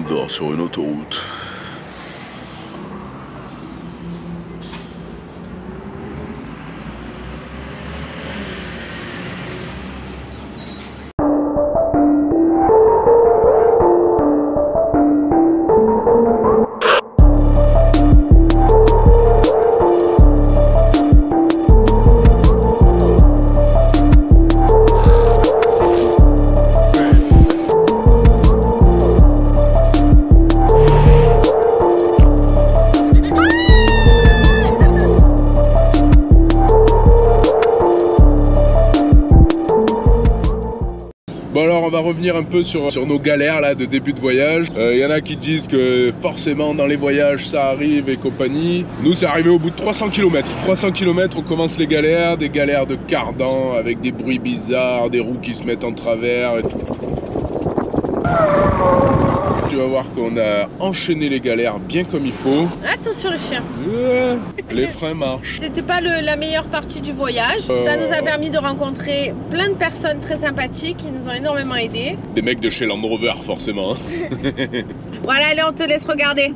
On dort sur une autoroute. Bon alors on va revenir un peu sur nos galères là de début de voyage. Y en a qui disent que forcément dans les voyages ça arrive et compagnie. Nous c'est arrivé au bout de 300 km. 300 km on commence les galères, des galères de cardan avec des bruits bizarres, des roues qui se mettent en travers et tout. Tu vas voir qu'on a enchaîné les galères bien comme il faut. Attention le chien. Les freins marchent. C'était pas la meilleure partie du voyage. Ça nous a permis de rencontrer plein de personnes très sympathiques qui nous ont énormément aidés. Des mecs de chez Land Rover forcément. Voilà, allez, on te laisse regarder.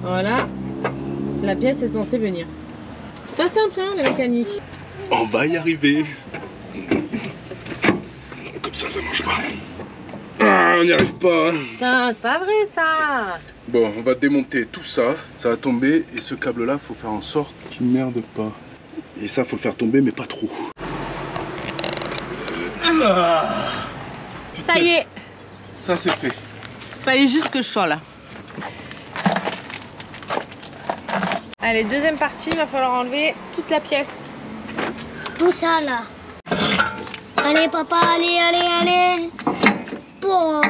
Voilà, la pièce est censée venir. C'est pas simple hein, la mécanique. On va y arriver. Comme ça marche pas. Ah, on n'y arrive pas. Hein. Putain, c'est pas vrai ça. Bon, on va démonter tout ça. Ça va tomber et ce câble là, faut faire en sorte qu'il ne merde pas. Et ça, faut le faire tomber, mais pas trop. Ça y est. Ça, c'est fait. Fallait juste que je sois là. Allez, deuxième partie, il va falloir enlever toute la pièce. Tout ça là. Allez papa, allez, allez, allez. Bon.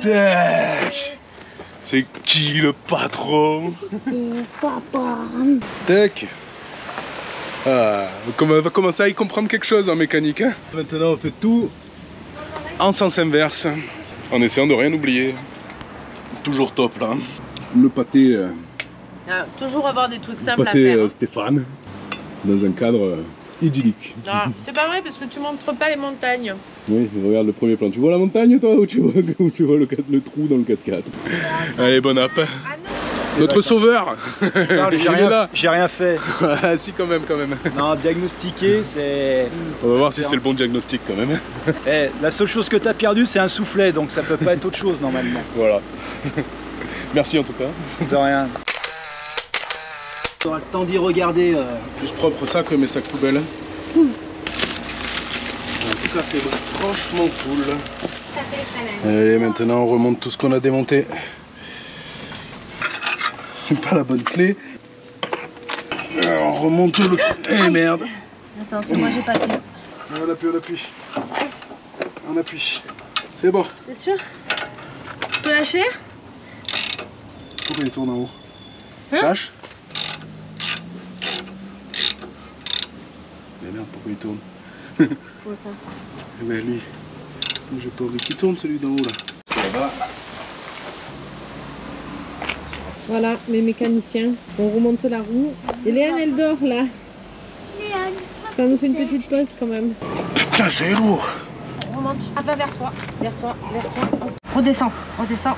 Tac. C'est qui le patron? C'est papa. Tac. Ah, on va commencer à y comprendre quelque chose en mécanique. Hein. Maintenant, on fait tout en sens inverse, en essayant de rien oublier. Toujours top là. Le pâté. Toujours avoir des trucs simples à Pâté faire. Hein. Stéphane, dans un cadre idyllique. Non, c'est pas vrai parce que tu montres pas les montagnes. Oui, regarde le premier plan. Tu vois la montagne toi ou tu vois le trou dans le 4x4? Allez, bon app. Ah non. Notre sauveur. J'ai rien fait. Ah, si, quand même. Non, diagnostiquer, c'est... On va voir si c'est le bon diagnostic quand même. Eh, la seule chose que t'as perdu, c'est un soufflet, donc ça peut pas être autre chose normalement. Voilà. Merci en tout cas. De rien. T'auras le temps d'y regarder. Plus propre ça que mes sacs poubelles. En tout cas, c'est franchement cool. Allez, maintenant on remonte tout ce qu'on a démonté. C'est pas la bonne clé. Alors, on remonte tout le... Eh merde. Attends, c'est moi j'ai pas de clé. On appuie. On appuie. C'est bon. T'es sûr? Tu peux lâcher? Pourquoi il tourne en haut? Hein? Lâche. Mais merde, pourquoi il tourne? Comment ça? Eh ben lui, j'ai pas envie qu'il tourne celui d'en haut là. Ça va. Voilà, mes mécaniciens. On remonte la roue. Et Léane, elle dort là. Ça nous fait une petite pause quand même. Putain, c'est lourd. On remonte. Ah, va vers toi. Vers toi. Hop. Redescends. Putain,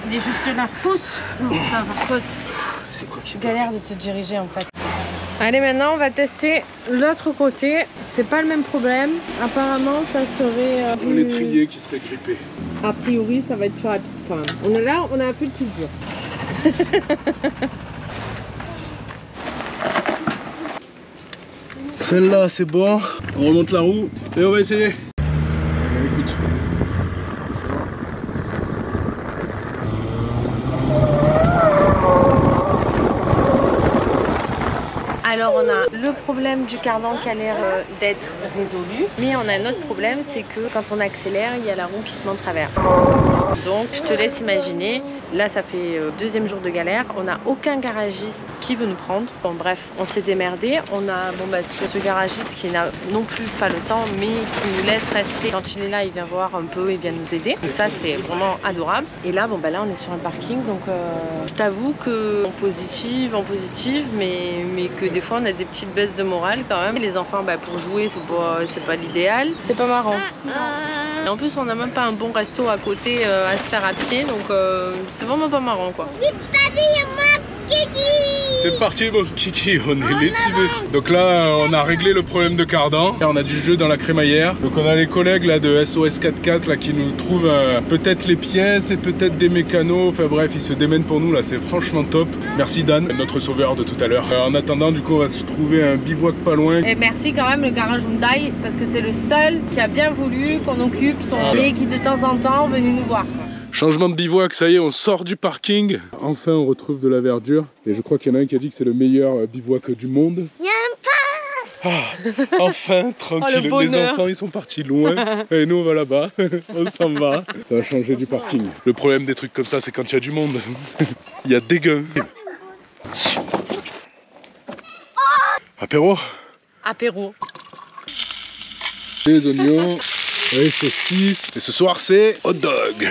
il est juste là. Pousse. Non, ça va, pause. C'est quoi? Je galère de te diriger en fait. Allez, maintenant on va tester l'autre côté. C'est pas le même problème. Apparemment, ça serait Pour l'étrier qui serait grippé. A priori, ça va être plus rapide quand même. On a fait le plus dur. Celle-là, c'est bon. On remonte la roue et on va essayer. Écoute. Alors on a le problème du cardan qui a l'air d'être résolu. Mais on a un autre problème, c'est que quand on accélère, il y a la roue qui se met en travers. Donc je te laisse imaginer, là ça fait deuxième jour de galère, on n'a aucun garagiste qui veut nous prendre. Bon bref, on s'est démerdé, on a ce garagiste qui n'a non plus pas le temps mais qui nous laisse rester. Quand il est là, il vient voir un peu, il vient nous aider. Donc ça c'est vraiment adorable. Et là, là on est sur un parking, donc je t'avoue que en positive, mais que des fois on a des petites baisses de morale quand même. Les enfants pour jouer c'est pas l'idéal, c'est pas marrant. Et en plus on n'a même pas un bon resto à côté à se faire à pied, donc c'est vraiment pas marrant quoi. C'est parti mon kiki, on est lessivés. Donc là on a réglé le problème de cardan. On a du jeu dans la crémaillère. Donc on a les collègues là de SOS 44 là qui nous trouvent peut-être les pièces et peut-être des mécanos. Enfin bref, ils se démènent pour nous là, c'est franchement top. Merci Dan, notre sauveur de tout à l'heure. En attendant du coup on va se trouver un bivouac pas loin. Et merci quand même le garage Hyundai parce que c'est le seul qui a bien voulu qu'on occupe son et qui de temps en temps venait nous voir. Changement de bivouac, ça y est, on sort du parking. Enfin, on retrouve de la verdure. Et je crois qu'il y en a un qui a dit que c'est le meilleur bivouac du monde. Il y a un pas. Enfin, tranquille. Les enfants, ils sont partis loin. Et nous, on va là-bas. On s'en va. Ça va changer du parking. Le problème des trucs comme ça, c'est quand il y a du monde. Il y a des gueux. Apéro. Apéro. Les oignons, les saucisses. Et ce soir, c'est hot dog.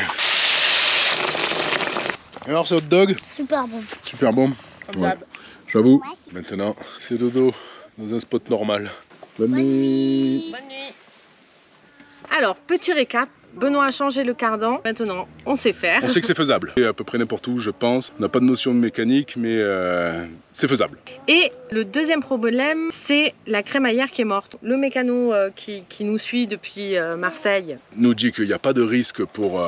Alors c'est hot dog? Super bon. Super bon. Ouais. J'avoue. Ouais. Maintenant, c'est dodo dans un spot normal. Bonne nuit. Bonne nuit. Alors, petit récap. Benoît a changé le cardan. Maintenant, on sait faire. On sait que c'est faisable. Et à peu près n'importe où, je pense. On n'a pas de notion de mécanique, mais c'est faisable. Et le deuxième problème, c'est la crémaillère qui est morte. Le mécano qui nous suit depuis Marseille nous dit qu'il n'y a pas de risque pour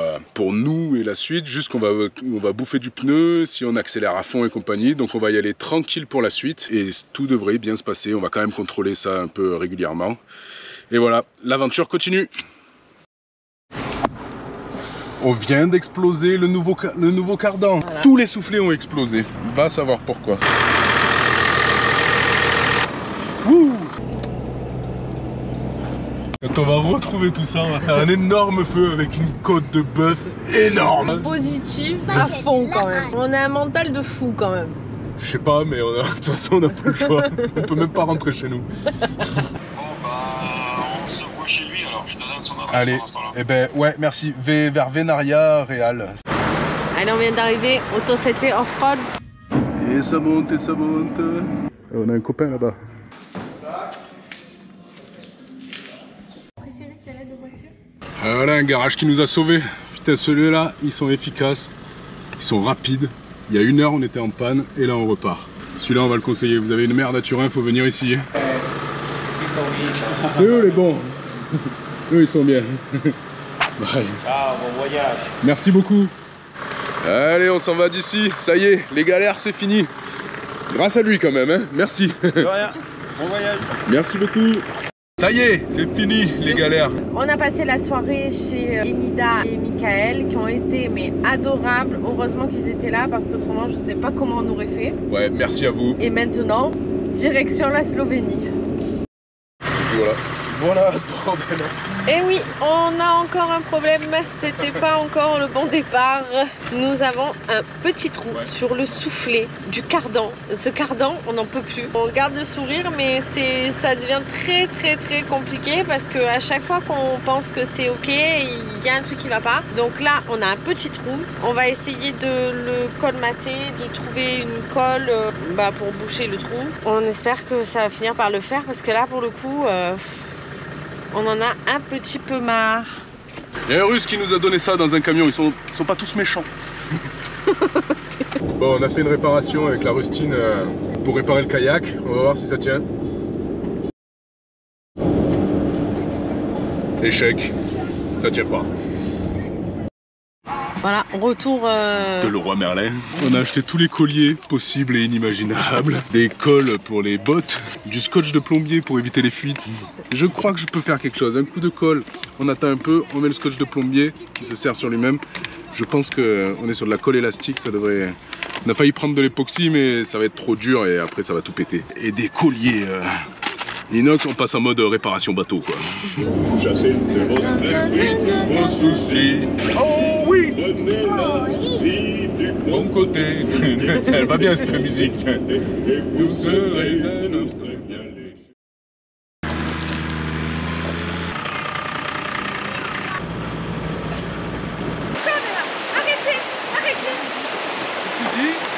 nous et la suite, juste qu'on va bouffer du pneu si on accélère à fond et compagnie. Donc on va y aller tranquille pour la suite et tout devrait bien se passer. On va quand même contrôler ça un peu régulièrement. Et voilà, l'aventure continue. On vient d'exploser le nouveau cardan. Voilà. Tous les soufflets ont explosé. Va savoir pourquoi. Wouh! Quand on va retrouver tout ça, on va faire un énorme feu avec une côte de bœuf énorme. Positif à fond quand même. On a un mental de fou quand même. Je sais pas, mais de toute façon on n'a pas le choix. On peut même pas rentrer chez nous. Chez lui, alors je te donne son adresse. Allez, eh ben ouais, merci. Vers Vénaria, Réal. Allez, on vient d'arriver, Auto-CT Off-Road. Et ça monte, et ça monte. On a un copain là-bas. Voilà un garage qui nous a sauvés. Putain, celui-là, ils sont efficaces, ils sont rapides. Il y a 1 heure, on était en panne et là on repart. Celui-là, on va le conseiller. Vous avez une merde à Turin, faut venir ici. C'est eux les bons. Eux ils sont bien. Bye. Ah, bon voyage. Merci beaucoup. Allez, on s'en va d'ici. Ça y est, les galères c'est fini. Grâce à lui quand même, hein. Merci. De rien. Bon voyage. Merci beaucoup. Ça y est, c'est fini les galères. On a passé la soirée chez Enida et Michael qui ont été adorables. Heureusement qu'ils étaient là parce qu'autrement je sais pas comment on aurait fait. Ouais, merci à vous. Et maintenant, direction la Slovénie. Voilà. Voilà, et oui, on a encore un problème, c'était pas encore le bon départ. Nous avons un petit trou sur le soufflet du cardan. Ce cardan, on n'en peut plus. On garde le sourire, mais ça devient très compliqué parce que à chaque fois qu'on pense que c'est ok, il y a un truc qui va pas. Donc là, on a un petit trou. On va essayer de le colmater, de trouver une colle pour boucher le trou. On espère que ça va finir par le faire parce que là, pour le coup... on en a un petit peu marre. Il y a un Russe qui nous a donné ça dans un camion, ils sont pas tous méchants. Bon, on a fait une réparation avec la rustine pour réparer le kayak. On va voir si ça tient. Échec, ça tient pas. Voilà, retour de Leroy Merlin. On a acheté tous les colliers possibles et inimaginables. Des cols pour les bottes, du scotch de plombier pour éviter les fuites. Je crois que je peux faire quelque chose. Un coup de colle, on attend un peu, on met le scotch de plombier qui se serre sur lui-même. Je pense qu'on est sur de la colle élastique, ça devrait... On a failli prendre de l'époxy, mais ça va être trop dur et après ça va tout péter. Et des colliers inox, on passe en mode réparation bateau quoi. Chasser de votre esprit de vos soucis. Oh oui! côté. Elle va bien cette musique. Vous serez à notre bien léger. Arrêtez, arrêtez. Tu dis